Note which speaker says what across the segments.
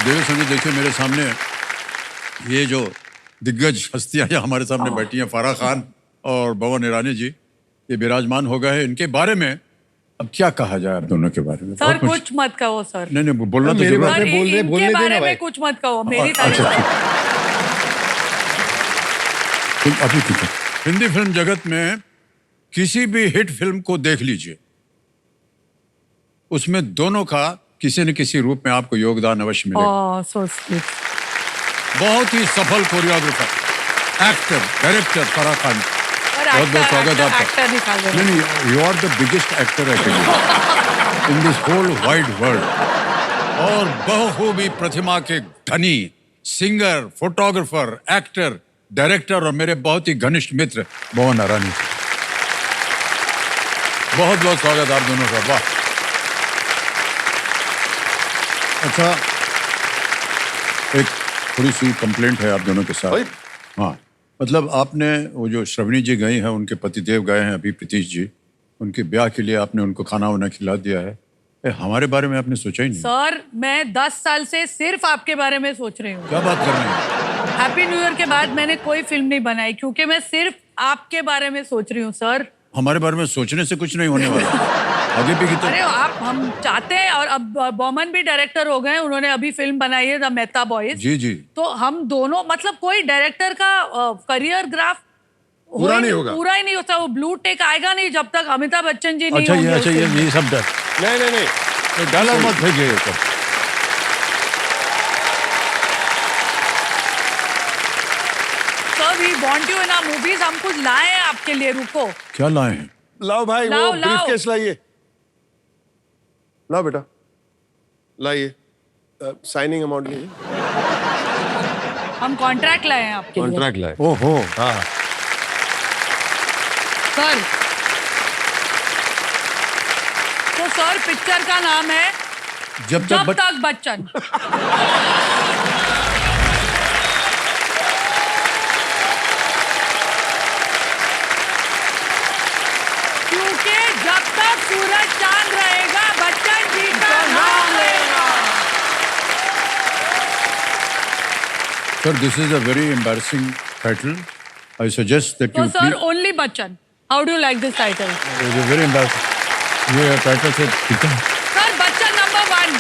Speaker 1: देवेश जी देखिए मेरे सामने ये जो दिग्गज हस्तियां यहाँ हमारे सामने बैठी हैं, फराह खान और भवन ईरानी जी, ये विराजमान हो गए हैं। इनके बारे में अब क्या कहा जाए आप दोनों के बारे में?
Speaker 2: सर कुछ मत कहो सर।
Speaker 1: नहीं बोलना तो
Speaker 3: मेरे
Speaker 1: जरूर
Speaker 3: बारे में बोल रहे, बोलने
Speaker 2: इनके
Speaker 3: देना
Speaker 2: बारे
Speaker 3: भाई।
Speaker 2: में कुछ मत कहो, मेरी तारीफ
Speaker 1: अच्छा ठीक, अभी ठीक है। हिंदी फिल्म जगत में किसी भी हिट फिल्म को देख लीजिए, उसमें दोनों का किसी न किसी रूप में आपको योगदान अवश्य मिलेगा।
Speaker 2: So sweet.
Speaker 1: बहुत ही सफल choreographer, actor, director Farah Khan, बहुत बहुत स्वागत आपका।
Speaker 2: एक्टर निकाल दो।
Speaker 1: नहीं, you are the biggest actor actually in this whole wide world. और बहुखूबी प्रतिभा के धनी सिंगर, फोटोग्राफर, एक्टर, डायरेक्टर और मेरे बहुत ही घनिष्ठ मित्र भवन ईरानी। बहुत बहुत स्वागत आप दोनों का। वाह। अच्छा, एक थोड़ी सी कंप्लेंट है आप दोनों के साथ। हाँ, मतलब आपने वो जो श्रवणी जी गई हैं, उनके पतिदेव गए हैं अभी, प्रीतीश जी, उनके ब्याह के लिए आपने उनको खाना वाना खिला दिया है। हमारे बारे में आपने सोचा ही नहीं।
Speaker 2: सर मैं 10 साल से सिर्फ आपके बारे में सोच रही हूँ।
Speaker 1: क्या बात कर रहे हैं?
Speaker 2: हैप्पी न्यू ईयर के बाद मैंने कोई फिल्म नहीं बनाई क्योंकि मैं सिर्फ आपके बारे में सोच रही हूँ सर।
Speaker 1: हमारे बारे में सोचने से कुछ नहीं होने वाला। आगे भी तो...
Speaker 2: अरे आप, हम चाहते हैं, और अब बॉमन भी डायरेक्टर हो गए, उन्होंने अभी फिल्म बनाई है द मेहता बॉयज।
Speaker 1: जी जी।
Speaker 2: तो हम दोनों, मतलब कोई डायरेक्टर का करियर ग्राफ
Speaker 3: पूरा नहीं होगा,
Speaker 2: पूरा ही नहीं होता। वो ब्लू टेक आएगा नहीं जब तक अमिताभ बच्चन जी नहीं
Speaker 1: अच्छा
Speaker 2: होंगे।
Speaker 1: ये सब डर
Speaker 3: नहीं
Speaker 1: डायलॉग मत भेजिए।
Speaker 2: Sir we want you in our movies. हम कुछ लाए हैं आपके लिए, रुको।
Speaker 1: क्या लाए हैं?
Speaker 3: लाओ भाई,
Speaker 2: लाओ,
Speaker 3: वो ब्रीफकेस लाइए। लाओ बेटा, लाइए। साइनिंग अमाउंट लीजिए।
Speaker 2: हम कॉन्ट्रैक्ट लाए हैं आपके लिए।
Speaker 3: कॉन्ट्रैक्ट लाए।
Speaker 1: ओहो,
Speaker 3: हाँ
Speaker 2: सर, तो सर पिक्चर का नाम है
Speaker 1: जब
Speaker 2: तक बच्चन। क्योंकि जब तक सूरज चांद रहेगा बच्चन जी का नाम रहेगा।
Speaker 1: Sir, this is a very embarrassing title. I suggest that
Speaker 2: to
Speaker 1: you
Speaker 2: sir only Bachchan, how do like this title?
Speaker 1: Very embarrassing. ये टाइटल से ठीक है।
Speaker 2: Sir Bachchan number 1।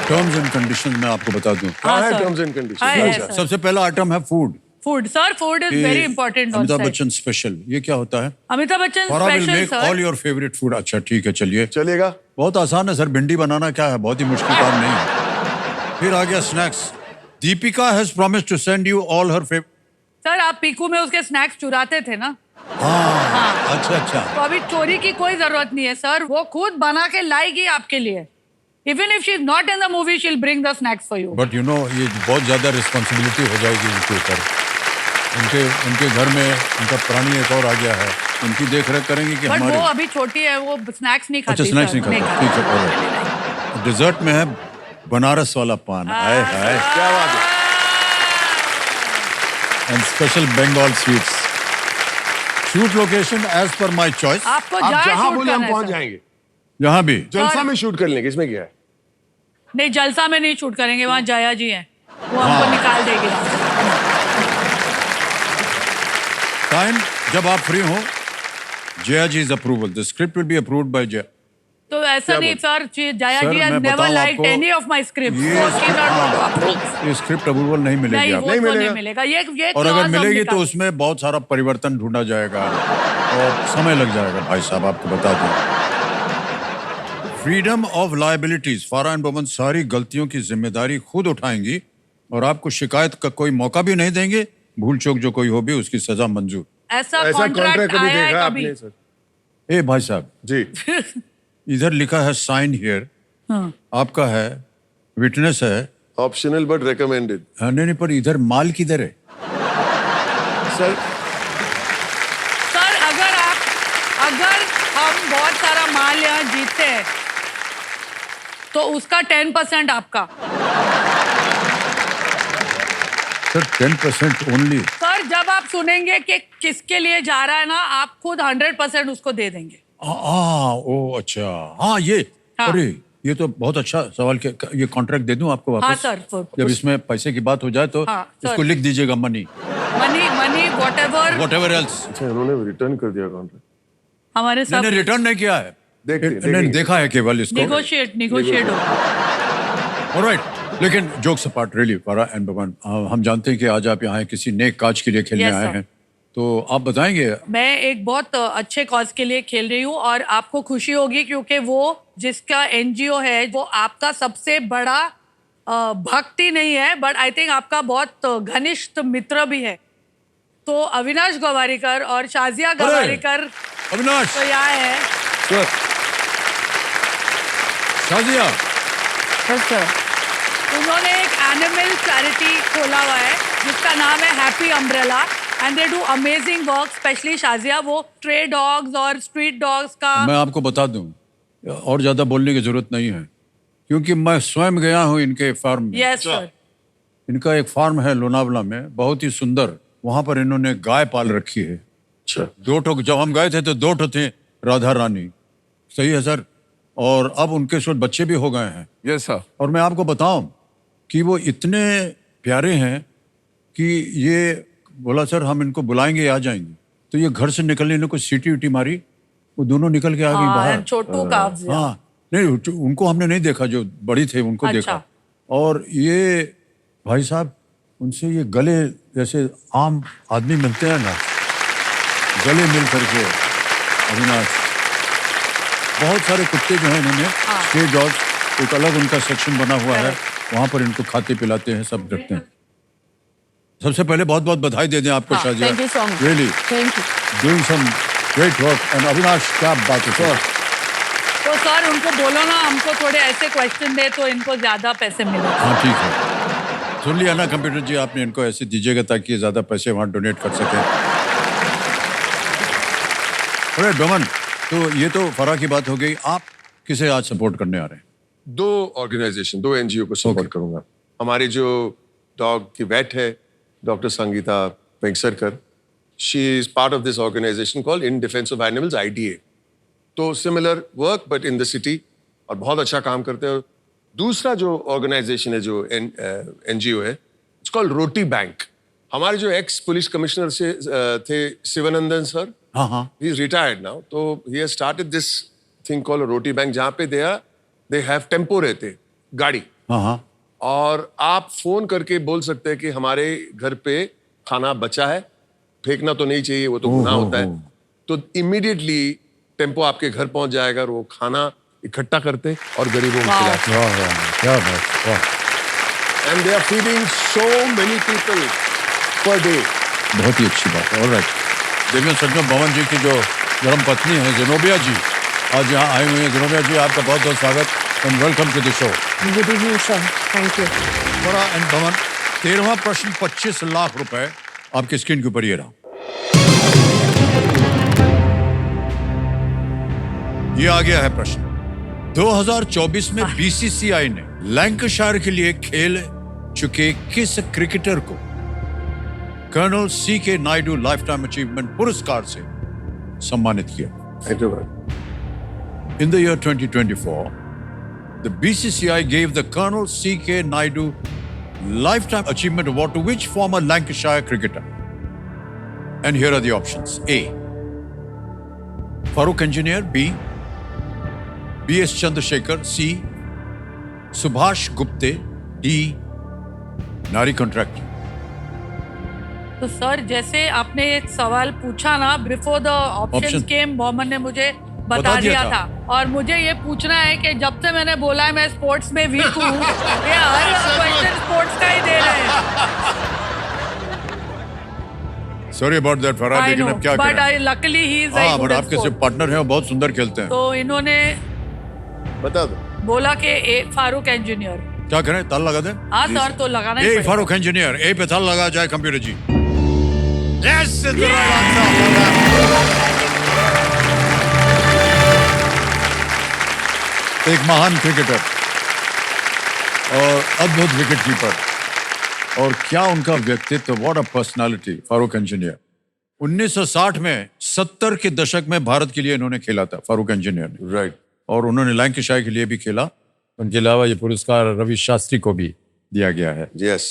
Speaker 1: Terms and conditions मैं आपको बता दूं।
Speaker 3: हाँ है
Speaker 2: सर।
Speaker 3: Terms and conditions.
Speaker 2: है,
Speaker 3: अच्छा।
Speaker 2: सर।
Speaker 1: सबसे पहला आइटम है food.
Speaker 2: Food sir, food is very important.
Speaker 1: Amitabh Bachchan special, ये क्या होता है?
Speaker 2: Amitabh Bachchan
Speaker 1: Farah will
Speaker 2: special
Speaker 1: make
Speaker 2: sir.
Speaker 1: All your favourite food. अच्छा ठीक है, चलिए।
Speaker 3: चलेगा।
Speaker 1: बहुत आसान है सर, भिंडी बनाना क्या है, बहुत ही मुश्किल काम नहीं है। फिर आ गया snacks. Deepika has promised to send you all her favourite.
Speaker 2: Sir आप पीकू में उसके स्नैक्स चुराते थे ना?
Speaker 1: हाँ, अच्छा।
Speaker 2: तो अभी चोरी की कोई जरूरत नहीं है सर, वो खुद बना के लाएगी आपके लिए। Even if she is not in the movie, she'll bring the snacks for you.
Speaker 1: But you know ये बहुत ज्यादा रिस्पॉन्सिबिलिटी हो जाएगी उनके ऊपर। उनके घर में उनका प्राणी एक और आ गया है, उनकी देख रेख करेंगे कि
Speaker 2: बट
Speaker 1: हमारे।
Speaker 2: वो अभी छोटी है, वो स्नैक्स नहीं खाती।
Speaker 1: अच्छा, स्नैक्स नहीं
Speaker 2: सर,
Speaker 1: खाता, ठीक है। डिजर्ट में है बनारस वाला पान। हाय हाय,
Speaker 3: क्या बात है।
Speaker 1: And special Bengal sweets. Shoot location as per my choice.
Speaker 2: आपको
Speaker 3: आप
Speaker 2: जहाँ
Speaker 3: जहां
Speaker 2: शूट
Speaker 3: बोले हम
Speaker 2: करना है,
Speaker 3: पहुंच
Speaker 2: सर।
Speaker 3: जाएंगे।
Speaker 1: यहाँ भी
Speaker 3: जलसा में शूट कर लेंगे, इसमें क्या है।
Speaker 2: नहीं, जलसा में नहीं शूट करेंगे, वहाँ जया जी हैं, वो हमको निकाल देगी।
Speaker 1: टाइम जब आप फ्री हो, Jaya ji is approval, the script will be approved by Jaya.
Speaker 2: तो ऐसा नहीं sir, Jaya
Speaker 1: sir,
Speaker 2: ji has
Speaker 1: मैं
Speaker 2: नेवर
Speaker 1: बताऊं
Speaker 2: लाइक्ड
Speaker 1: आपको,
Speaker 2: एनी ऑफ माय स्क्रिप्ट्स,
Speaker 1: ये
Speaker 2: so she's not going to approve।
Speaker 1: ये स्क्रिप्ट अप्रूवल नहीं मिलेगी
Speaker 2: नहीं,
Speaker 1: आपको।
Speaker 2: वो तो नहीं
Speaker 3: मिलेगा।
Speaker 2: मिलेगा। ये
Speaker 1: और
Speaker 2: clause
Speaker 1: अगर
Speaker 2: हम
Speaker 1: मिलेगी तो
Speaker 2: निकाल-
Speaker 1: उसमें बहुत सारा परिवर्तन ढूंढा जाएगा और समय लग जाएगा। भाई साहब आपको बता दूं, freedom of liabilities, Farah and Boman सारी गलतियों की जिम्मेदारी खुद उठाएंगी और आपको शिकायत का कोई मौका भी नहीं देंगे। भूल चूक जो कोई हो भी उसकी सजा मंजूर।
Speaker 2: ऐसा
Speaker 3: ऐसा
Speaker 2: कॉन्ट्रैक्ट
Speaker 3: कॉन्ट्रैक्ट कभी
Speaker 2: आया है
Speaker 3: देखा
Speaker 2: कभी?
Speaker 3: आपने सर?
Speaker 1: ए भाई साहब,
Speaker 3: जी।
Speaker 1: इधर लिखा है साइन हियर, आपका है विटनेस है।
Speaker 3: Optional but recommended.
Speaker 1: हाँ, नहीं, पर इधर माल किधर है?
Speaker 3: सर
Speaker 2: सर अगर हम बहुत सारा माल यहाँ जीतते हैं तो उसका 10% आपका।
Speaker 1: Sir 10% only.
Speaker 2: सर जब आप सुनेंगे कि किसके लिए जा रहा है ना, आप खुद 100% उसको दे देंगे।
Speaker 1: ओ अच्छा, हाँ ये
Speaker 2: हाँ।
Speaker 1: अरे ये तो बहुत अच्छा सवाल के ये कॉन्ट्रैक्ट दे दूं आपको वापस?
Speaker 2: हाँ सर।
Speaker 1: जब इसमें पैसे की बात हो जाए तो
Speaker 2: हाँ, सर।
Speaker 1: इसको लिख दीजिएगा money
Speaker 2: money what ever
Speaker 1: else.
Speaker 3: अच्छा इन्होंने रिटर्न कर दिया कॉन्ट्रैक्ट।
Speaker 2: हमारे सब
Speaker 1: मैंने रिटर्न नहीं किया है, मैंने देखा है केवल इसको।
Speaker 2: निगोशिएट हो।
Speaker 1: ऑलराइट, लेकिन jokes apart, really Farah and भगवान, हम जानते हैं कि आज आप यहाँ किसी नेक काज के लिए खेलने
Speaker 2: Yes,
Speaker 1: आए
Speaker 2: sir.
Speaker 1: हैं, तो आप बताएंगे।
Speaker 2: मैं एक बहुत अच्छे कॉज के लिए खेल रही हूँ और आपको खुशी होगी क्योंकि वो जिसका एनजीओ है वो आपका सबसे बड़ा भक्त ही नहीं है बट आई थिंक आपका बहुत घनिष्ठ मित्र भी है। तो अविनाश गवारीकर और शाजिया गवारीकर
Speaker 1: अविनाश,
Speaker 2: तो यहाँ है।
Speaker 3: सर
Speaker 1: शाजिया,
Speaker 2: उन्होंने एक एनिमल चैरिटी खोला हुआ है जिसका नाम है happy umbrella and they do amazing work. Specially Shazia वो स्ट्रे डॉग्स और स्ट्रीट डॉग्स का।
Speaker 1: मैं आपको बता दूं, और ज्यादा बोलने की जरूरत नहीं है क्योंकि मैं स्वयं गया हूँ इनके फार्म में।
Speaker 2: Yes sir.
Speaker 1: इनका एक फार्म है लोनावला में, बहुत ही सुंदर। वहां पर इन्होंने गाय पाल रखी है।
Speaker 3: अच्छा
Speaker 1: 2 ठो, जब हम गए थे तो 2 ठो थे राधा रानी। सही है सर। और अब उनके साथ बच्चे भी हो गए हैं।
Speaker 3: Yes sir.
Speaker 1: और मैं आपको बताऊं कि वो इतने प्यारे हैं कि ये बोला सर हम इनको बुलाएंगे, आ जाएंगे। तो ये घर से निकलने ने कुछ सीटी उटी मारी, वो दोनों निकल के आ गई बाहर।
Speaker 2: छोटू का।
Speaker 1: हाँ नहीं, उनको हमने नहीं देखा, जो बड़ी थे उनको
Speaker 2: अच्छा।
Speaker 1: देखा। और ये भाई साहब, उनसे ये गले जैसे आम आदमी मिलते हैं ना, गले मिल करके। अविनाश, बहुत सारे कुत्ते जो हैं इन्होंने स्ट्रे डॉग्स, एक अलग उनका सेक्शन बना हुआ है, वहां पर इनको खाते पिलाते हैं, सब रखते हैं। सबसे पहले बहुत बहुत बधाई दे दें आपको Shazia.
Speaker 2: Thank you so much.
Speaker 1: Really
Speaker 2: thank you.
Speaker 1: Doing some great work. And Avinash, क्या बात है सर।
Speaker 2: तो सर उनको बोलो ना हमको थोड़े ऐसे क्वेश्चन दे तो इनको ज्यादा पैसे मिले।
Speaker 1: हाँ ठीक है, सुन लिया ना कंप्यूटर जी, आपने इनको ऐसे दीजिएगा ताकि ये ज्यादा पैसे वहां डोनेट कर सके। अरे डोमन, तो ये तो फराह की बात हो गई। आप किसे आज सपोर्ट करने आ रहे हैं?
Speaker 3: 2 ऑर्गेनाइजेशन, 2 एनजीओ को सपोर्ट करूंगा। हमारी जो डॉग की वेट है doctor Sangeeta Vengsarkar, she is part of this organization called in defence of animals, IDA। तो similar work but in the city, और बहुत अच्छा काम करते हैं। दूसरा जो ऑर्गेनाइजेशन है, जो एनजीओ है, इट्स कॉल्ड रोटी बैंक। हमारे जो एक्स पुलिस कमिश्नर से थे शिवानंदन सर,
Speaker 1: हाँ हाँ,
Speaker 3: he is retired now, तो he has started this thing called a roti bank, जहाँ पे they have टेम्पो रहते, गाड़ी।
Speaker 1: हाँ हाँ,
Speaker 3: और आप फोन करके बोल सकते हैं कि हमारे घर पे खाना बचा है, फेंकना तो नहीं चाहिए, वो तो गुनाह होता है। तो इमीडिएटली टेम्पो आपके घर पहुंच जाएगा और वो खाना इकट्ठा करते और गरीबों को खिलाते।
Speaker 1: वाह वाह, क्या बात, वाह।
Speaker 3: And they are feeding so many people per day.
Speaker 1: बहुत ही अच्छी बात है। ऑलराइट, देखिए सचमुच भवन जी की जो धर्म पत्नी है ज़ेनोबिया जी, आज यहाँ आए हुए हैं। ज़ेनोबिया जी, आपका बहुत बहुत स्वागत and welcome to the show.
Speaker 4: Good evening sir, thank you.
Speaker 1: Farah and Bhavan, 13वां प्रश्न 25 लाख रुपए आपकी स्क्रीन के ऊपर ये रहा। ये आ गया है प्रश्न। 2024 में बीसीसीआई ने लैंकाशायर के लिए खेल चुके किस क्रिकेटर को colonel CK Naidu lifetime achievement पुरस्कार से सम्मानित किया? In the year 2024, the BCCI gave the Colonel CK Naidu Lifetime Achievement Award to which former Lancashire cricketer? And here are the options. A. Farooq Engineer. B. B.S. Chandrasekhar. C. Subhash Gupte. D. Nari Contractor.
Speaker 2: तो sir जैसे आपने एक सवाल पूछा ना, before the options
Speaker 1: Option.
Speaker 2: केम मोहम्मद ने मुझे बता दिया था। और मुझे ये पूछना है कि जब से मैंने बोला है मैं स्पोर्ट्स में वीक हूँ, ये हर क्वेश्चन स्पोर्ट्स का ही दे रहे हैं।
Speaker 1: Sorry about that, Farah,
Speaker 2: I
Speaker 1: लेकिन
Speaker 2: know,
Speaker 1: अब क्या
Speaker 2: but
Speaker 1: करें?
Speaker 2: luckily he is
Speaker 1: हाँ,
Speaker 2: very
Speaker 1: but
Speaker 2: good at
Speaker 1: आपके
Speaker 2: sport.
Speaker 1: से पार्टनर हैं, वो बहुत सुंदर खेलते हैं।
Speaker 2: तो इन्होंने
Speaker 3: बता दो।
Speaker 2: बोला कि फारूक इंजीनियर।
Speaker 1: क्या करें, ताल लगा दें?
Speaker 2: हाँ सर, तो लगाना ही
Speaker 1: ए
Speaker 2: पड़ेगा।
Speaker 1: फारूक इंजीनियर, ए पे ताल लगा जाए computer ji. Yes, it's the right answer. एक महान क्रिकेटर और अद्भुत विकेट कीपर, और क्या उनका व्यक्तित्व, what a personality, Farooq engineer. 1960 में 70 के दशक में भारत के लिए इन्होंने खेला था, फारूक इंजीनियर ने।
Speaker 3: राइट।
Speaker 1: और उन्होंने लैंकाशायर के लिए भी खेला उनके अलावा ये पुरस्कार रवि शास्त्री को भी दिया गया है।
Speaker 3: Yes.